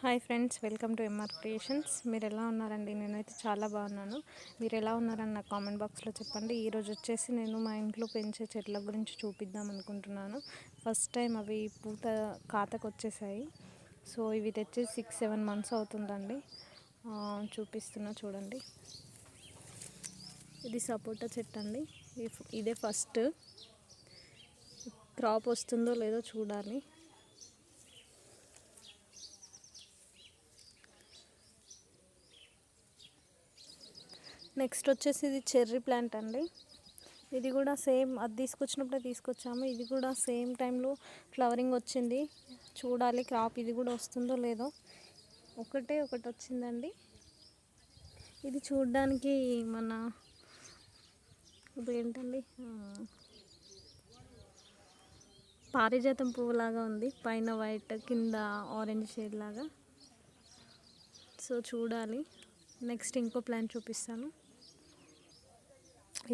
Hi friends, welcome to MR creations. మీరు ఎలా ఉన్నారండి? నేనైతే చాలా బాగున్నాను. మీరు ఎలా ఉన్నారని నాకు కామెంట్ బాక్స్లో చెప్పండి. ఈరోజు వచ్చేసి నేను మా ఇంట్లో పెంచే చెట్ల గురించి చూపిద్దాం అనుకుంటున్నాను. ఫస్ట్ టైం అవి పూత ఖాతకు వచ్చేసాయి. సో ఇవి తెచ్చి 6-7 మంత్స్ అవుతుందండి. చూపిస్తున్నా చూడండి. ఇది సపోటా చెట్టు అండి. ఇదే ఫస్ట్ క్రాప్ వస్తుందో లేదో చూడాలి. నెక్స్ట్ వచ్చేసి ఇది చెర్రీ ప్లాంట్ అండి. ఇది కూడా సేమ్ అది తీసుకొచ్చినప్పుడే తీసుకొచ్చాము. ఇది కూడా సేమ్ టైంలో ఫ్లవరింగ్ వచ్చింది. చూడాలి క్రాప్ ఇది కూడా వస్తుందో లేదో. ఒకటి వచ్చిందండి. ఇది చూడడానికి మన ఇప్పుడు ఏంటండి, పారిజాతం పువ్వులాగా ఉంది. పైన వైట్, కింద ఆరెంజ్ షేడ్ లాగా. సో చూడాలి. నెక్స్ట్ ఇంకో ప్లాంట్ చూపిస్తాను.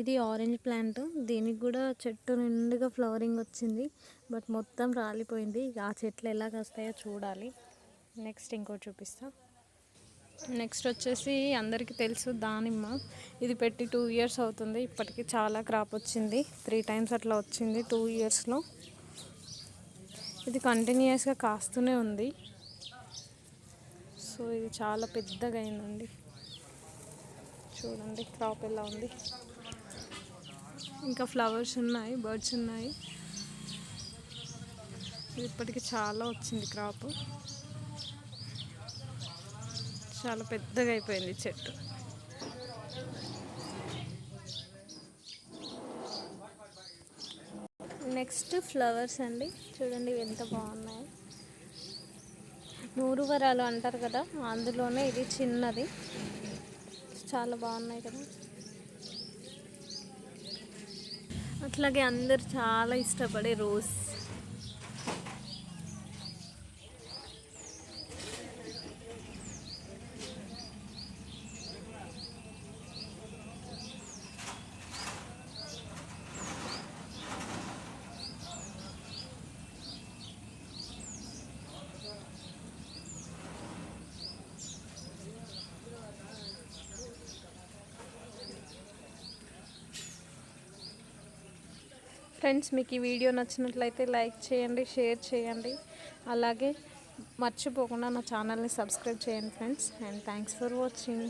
ఇది ఆరెంజ్ ప్లాంట్. దీనికి కూడా చెట్టు నిండుగా ఫ్లవరింగ్ వచ్చింది, బట్ మొత్తం రాలిపోయింది. ఆ చెట్లు ఎలా కాస్తాయో చూడాలి. నెక్స్ట్ ఇంకోటి చూపిస్తా. నెక్స్ట్ వచ్చేసి అందరికీ తెలుసు దానిమ్మ. ఇది పెట్టి 2 years అవుతుంది. ఇప్పటికి చాలా క్రాప్ వచ్చింది. 3 times అట్లా వచ్చింది 2 yearsలో. ఇది కంటిన్యూస్గా కాస్తూనే ఉంది. సో ఇది చాలా పెద్దగా అయిందండి. చూడండి క్రాప్ ఎలా ఉంది. ఇంకా ఫ్లవర్స్ ఉన్నాయి, బర్డ్స్ ఉన్నాయి. ఇప్పటికి చాలా వచ్చింది క్రాప్. చాలా పెద్దగా అయిపోయింది చెట్టు. నెక్స్ట్ ఫ్లవర్స్ అండి. చూడండి ఎంత బాగున్నాయి. 100 వరాలు అంటారు కదా, అందులోనే ఇది చిన్నది. చాలా బాగున్నాయి కదా. అట్లాగే అందరు చాలా ఇష్టపడే రోజ్. ఫ్రెండ్స్, మీకు ఈ వీడియో నచ్చినట్లయితే లైక్ చేయండి, షేర్ చేయండి. అలాగే మర్చిపోకుండా నా ఛానల్ని సబ్స్క్రైబ్ చేయండి friends. And thanks for watching.